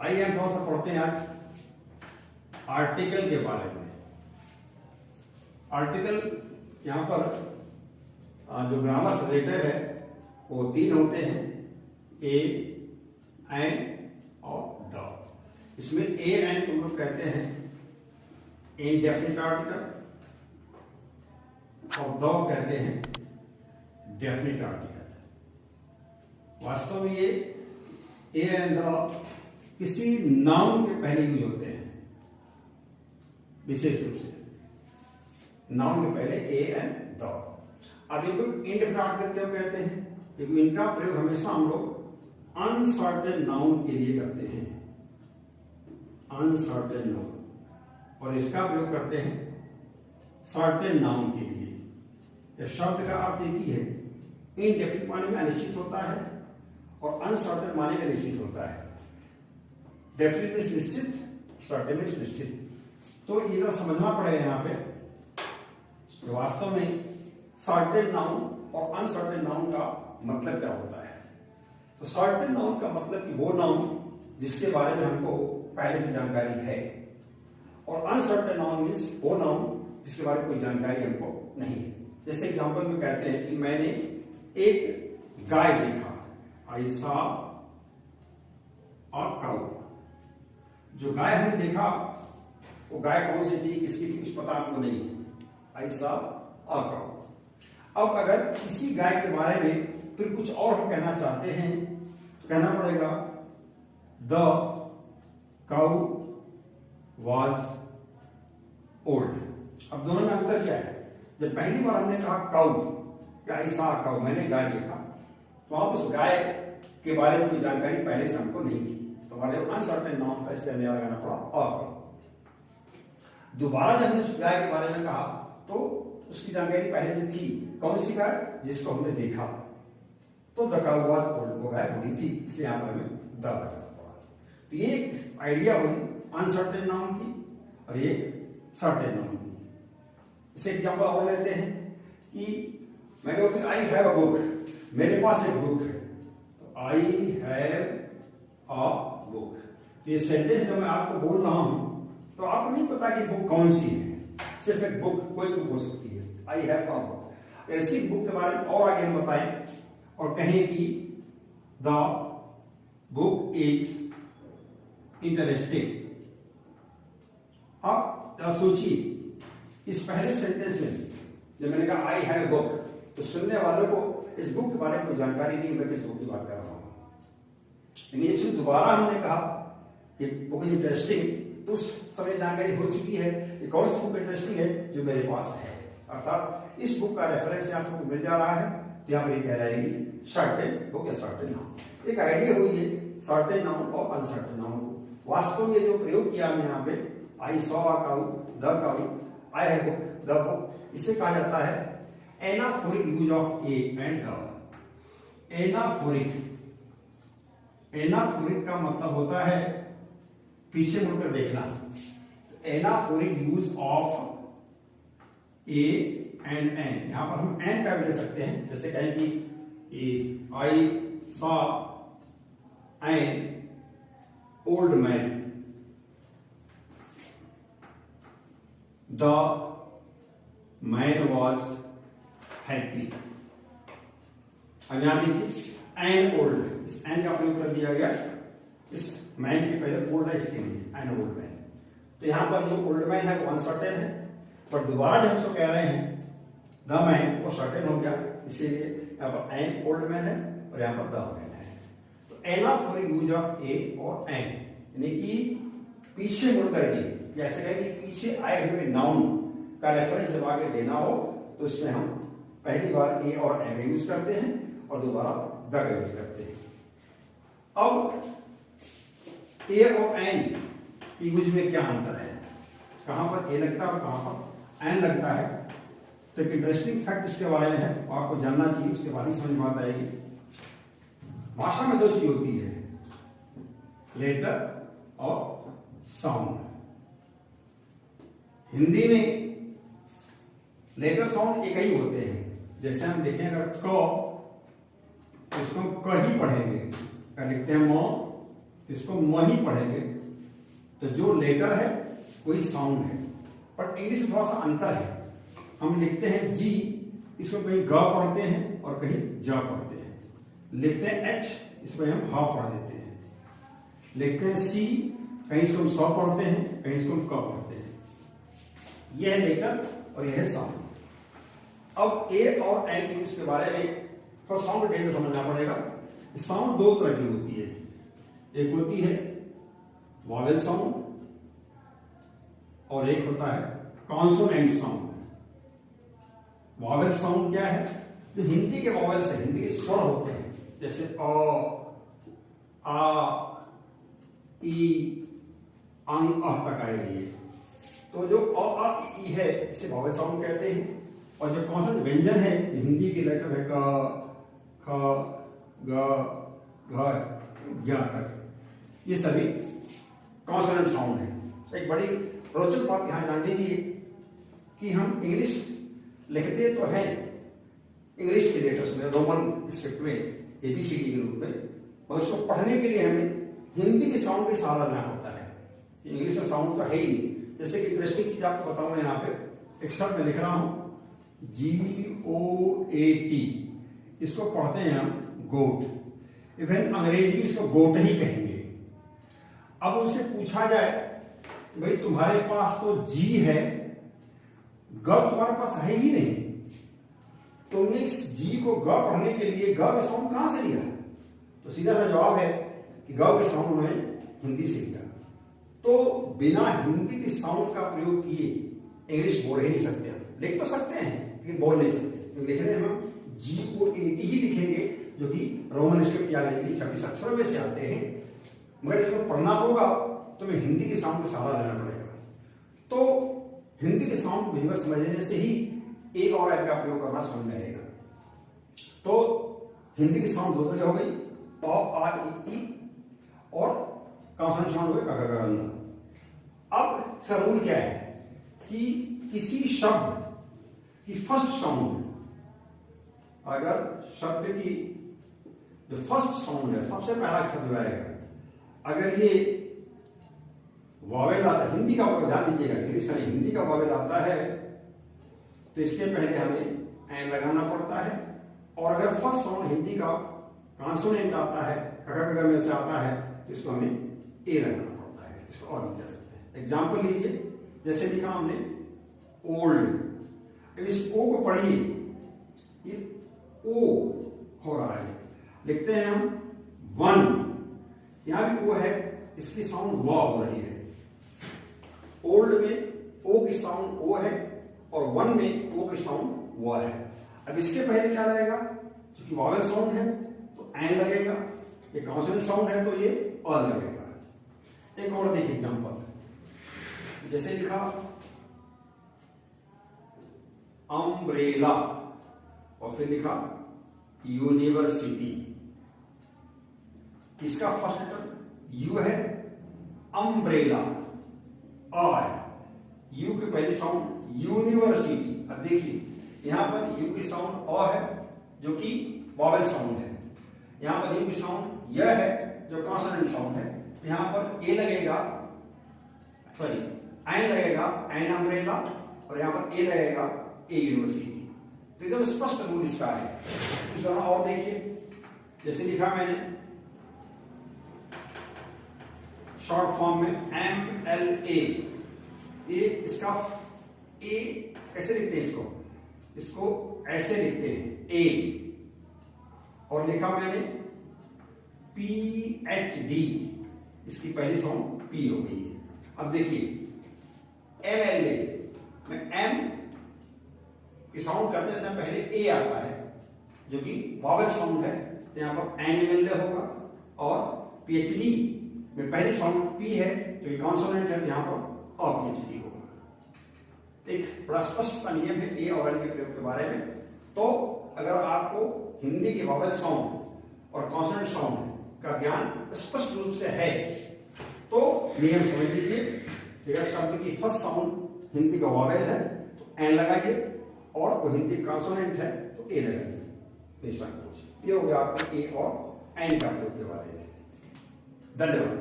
आइए हम थोड़ा सा पढ़ते हैं आज आर्टिकल के बारे में। आर्टिकल यहाँ पर जो ग्रामर से रिलेटेड है वो तीन होते हैं, ए, एन और द। इसमें ए एन को हम लोग कहते हैं इनडेफिनिट आर्टिकल और द कहते हैं डेफिनिट आर्टिकल। वास्तव में ये ए एंड द किसी नाउन के पहले यूज होते हैं, विशेष रूप से नाउन के पहले ए एंड द। अब इनको इनडेफिनिट आर्टिकल क्यों कहते हैं? क्योंकि इनका प्रयोग हमेशा हम लोग अनसर्टेन नाउन के लिए करते हैं, अनसर्टेन नाउन, और इसका प्रयोग करते हैं सर्टेन नाउन के लिए। यह शब्द का अर्थ एक ही है, इनडेफिनिट माने में अनिश्चित होता है और अनसर्टेन माने में निश्चित होता है। डेफिनिट में निश्चित, सर्टेन में निश्चित। तो ये तो समझना पड़ेगा यहाँ पे कि वास्तव में सर्टेन नाउन और अनसर्टेन नाउन का मतलब क्या होता है। तो सर्टेन नाउन का मतलब कि वो नाउन जिसके बारे में हमको पहले से जानकारी है, और अनसर्टेन नाउन मीन्स वो नाउन जिसके बारे में कोई जानकारी हमको नहीं है। जैसे एग्जाम्पल में कहते हैं कि मैंने एक गाय देखा, आई सॉ अ काउ। जो गाय हमने देखा वो गाय कौन सी थी, किसकी थी, कुछ पता आपको नहीं है, आई सॉ अ काउ। अब अगर किसी गाय के बारे में फिर कुछ और हम कहना चाहते हैं तो कहना पड़ेगा द काउ वॉज ओल्ड। अब दोनों में अंतर क्या है? जब पहली बार हमने कहा काउ, क्या आई सॉ अ काउ, मैंने गाय देखा, तो आप उस गाय के बारे में कोई जानकारी पहले से हमको नहीं थी, तो हमारे अनसर्टेन नाउन का इसलिए लगाना पड़ा अ। दोबारा जब हमने उस गाय के बारे में कहा तो उसकी जानकारी पहले से थी, कौन सी गाय, जिसको हमने देखा, तो द काउ वाज ओल्ड, वो गाय बूढ़ी थी, इसलिए यहां पर हमें द लगाना पड़ा। तो ये एक आइडिया हुई अनसर्टेन नाउन की और ये सर्टेन नाउन की। इसे एग्जाम्पल और लेते हैं कि मैं कहूँ आई हैव अ बुक, मेरे पास एक बुक है, तो आई हैव अ बुक। तो ये सेंटेंस जब मैं आपको बोल रहा हूं तो आपको नहीं पता कि बुक कौन सी है, सिर्फ एक बुक, कोई बुक हो सकती है, आई हैव अ बुक। ऐसी बुक के बारे में और आगे हम बताएं और कहें कि द बुक इज इंटरेस्टिंग। अब सोचिए इस पहले सेंटेंस में जब मैंने कहा आई हैव बुक, तो सुनने वालों को इस बुक के बारे में कोई जानकारी नहीं, मैं किस बुक की बात कर रहा हूं। लेकिन दोबारा हमने कहा कि बुक इज इंटरेस्टिंग, तो उस समय जानकारी हो चुकी है कि कौन सी बुक इंटरेस्टिंग है जो मेरे पास है, अर्थात इस बुक का रेफरेंस यहां सबको मिल जा रहा है, तो यहां पर ये कह रहेगी सर्टेन बुक या सर्टेन नाउन। एक आइडिया हुई है सर्टेन नाउन और अनसर्टेन नाउन को। वास्तव में जो प्रयोग किया हमने यहाँ पे I saw a cow, the cow, I have book, the book, इसे कहा जाता है anaphoric use of a and the. Anaphoric, anaphoric का मतलब होता है पीछे मुड़कर देखना। Anaphoric use of a and an, यहां पर हम एन का भी ले सकते हैं, जैसे कहें कि I saw an old man, the man was happy. अब यहां देखिए एन ओल्ड, इस एन का प्रयोग कर दिया गया इस मैन के पहले ओल्ड है इसके लिए, एन ओल्ड मैन। तो यहां पर जो ओल्ड मैन है वो अनसर्टेन है, पर दोबारा जब उसको कह रहे हैं द मैन, वो सर्टेन हो गया, इसीलिए यहां पर एन ओल्ड मैन है और यहां पर द मैन है। तो एनाफोरिक यूज ऑफ ए और एन, यानी कि पीछे मुड़ करके, जैसे कहें कि पीछे आए हुए नाउन का रेफरेंस जब आगे देना हो तो इसमें हम पहली बार ए और एन यूज करते हैं और दोबारा द का यूज करते हैं। अब ए और एन की यूज में क्या अंतर है, कहां पर ए लगता है और कहां पर एन लगता है। तो एक इंटरेस्टिंग फैक्ट इसके बारे में है, आपको जानना चाहिए, उसके बाद ही समझ में आता है। भाषा में दो चीज होती है, लेटर और साउंड। हिंदी में लेटर साउंड एक ही होते हैं, जैसे हम देखें अगर क, इसको क ही पढ़ेंगे, क्या लिखते हैं, मो तो इसको म ही पढ़ेंगे। तो जो लेटर है वही साउंड है, पर इंग्लिश में थोड़ा सा अंतर है। हम लिखते हैं जी, इसको कहीं ग पढ़ते हैं और कहीं ज पढ़ते हैं। लिखते हैं एच, इसमें हम हा पढ़ देते हैं। लिखते हैं सी, कहीं इसको हम सौ पढ़ते हैं, कहीं इसको हम क पढ़ते हैं। यह है लेटर और यह है साउंड। अब ए और एन की उसके बारे में थोड़ा साउंड डिटेल में समझना पड़ेगा। साउंड दो तरह की होती है, एक होती है वॉवेल साउंड और एक होता है कॉन्सोनेंट साउंड। वॉवेल साउंड क्या है? जो हिंदी के वॉवेल से, हिंदी के स्वर होते हैं, जैसे अ, आ, ई, अंग, अह तक आएगा ये। तो जो अ, आ, ई है इसे वॉवेल साउंड कहते हैं। और जो कॉन्सोनेंट व्यंजन है, हिंदी की लेटर है क, ख, ग, घ, ज्ञ तक, ये सभी कॉन्सोनेंट साउंड है। एक बड़ी रोचक बात यहां जान लीजिए कि हम इंग्लिश लिखते तो हैं इंग्लिश के लेटर्स में, रोमन स्क्रिप्ट में, एबीसीडी के रूप में, और उसको पढ़ने के लिए हमें हिंदी के साउंड का सहारा लेना पड़ता है। इंग्लिश में साउंड तो है ही नहीं। जैसे कि इंटरेस्टिंग चीज आपको बताऊं, मैं यहाँ पे एक शब्द लिख रहा हूं GOAT, इसको पढ़ते हैं हम गोट। इवन अंग्रेजी भी इसको गोट ही कहेंगे। अब उनसे पूछा जाए भाई तुम्हारे पास तो जी है, ग तुम्हारे पास है ही नहीं, तुमने इस जी को ग पढ़ने के लिए ग का साउंड कहां से लिया? तो सीधा सा जवाब है कि ग का साउंड उन्होंने हिंदी से लिया। तो बिना हिंदी के साउंड का प्रयोग किए इंग्लिश बोल ही नहीं सकते। लिख तो सकते हैं लेकिन बोल नहीं सकते। तो लिखने में हम GOAT ही लिखेंगे, जो कि रोमन स्क्रिप्ट या अंग्रेजी 26 अक्षरों में से आते हैं। मगर इसको पढ़ना होगा तो हमें हिंदी के साउंड का सहारा लेना पड़ेगा। तो हिंदी के साउंड विधिवत समझ लेने से ही ए और एन का प्रयोग करना समझ में आएगा। तो हिंदी की साउंड दो तरह हो गई, अ, आ, ई, और कॉन्सोनेंट साउंड हो गए क। अब इसका रूल क्या है कि किसी शब्द की फर्स्ट साउंड, अगर शब्द की जो फर्स्ट साउंड है, सबसे पहला शब्द आएगा, अगर ये वॉवेल आता है, हिंदी का वॉवेल, ध्यान दीजिएगा इंग्लिश का नहीं, हिंदी का वॉवेल आता है, तो इसके पहले हमें एन लगाना पड़ता है। और अगर फर्स्ट साउंड हिंदी का कॉन्सोनेंट आता है, कका में से आता है, तो इसको हमें ए लगाना पड़ता है। इसको और नहीं कह सकते। एग्जाम्पल लीजिए, जैसे लिखा हमने ओल्ड, इस ओ को पढ़िए, ये ओ हो रहा है। लिखते हैं हम वन, यहां भी ओ है, इसकी साउंड व हो रही है। ओल्ड में ओ की साउंड ओ है और वन में ओ की साउंड व है। अब इसके पहले क्या लगेगा? क्योंकि वॉवेल साउंड है तो एन लगेगा, ये कॉन्सोनेंट साउंड है तो ये अ लगेगा। एक और देखिए एग्जांपल, जैसे लिखा अम्ब्रेला और फिर लिखा यूनिवर्सिटी। इसका फर्स्ट लेटर यू है, अम्ब्रेला अ है, यू की पहली साउंड यूनिवर्सिटी। अब देखिए यहां पर यू की साउंड अ है जो कि वॉवेल साउंड है, यहां पर यू की साउंड यह है जो कॉन्सोनेंट साउंड है। यहां पर ए लगेगा, सॉरी एन लगेगा, एन अम्ब्रेला, और यहां पर ए लगेगा, ए यूनिवर्सिटी। तो एकदम स्पष्ट रूल इसका है। इस तरह और देखिए, जैसे लिखा मैंने शॉर्ट फॉर्म में MLA, ये इसका ए कैसे लिखते हैं? इसको ऐसे लिखते हैं ए, और लिखा मैंने PhD, इसकी पहली साउंड पी हो गई है। अब देखिए MLA में एम की साउंड करने से पहले ए आता है जो कि वॉवेल साउंड है, तो यहां पर एन होगा। और PhD में पहली साउंड पी है जो कि कॉन्सोनेंट है, तो यहां पर PhD होगा। एक बड़ा स्पष्ट सा नियम है ए और एन के प्रयोग के बारे में। तो अगर आपको हिंदी के वॉवेल साउंड और कॉन्सोनेंट साउंड का ज्ञान स्पष्ट रूप से है तो नियम समझ लीजिए। अगर शब्द की फर्स्ट साउंड हिंदी का वॉवेल है तो एन लगाइए, और वो हिंदी कॉन्सोनेंट है तो ए लगाइए। ये हो गया आपका ए और एन का प्रयोग के बारे में। धन्यवाद।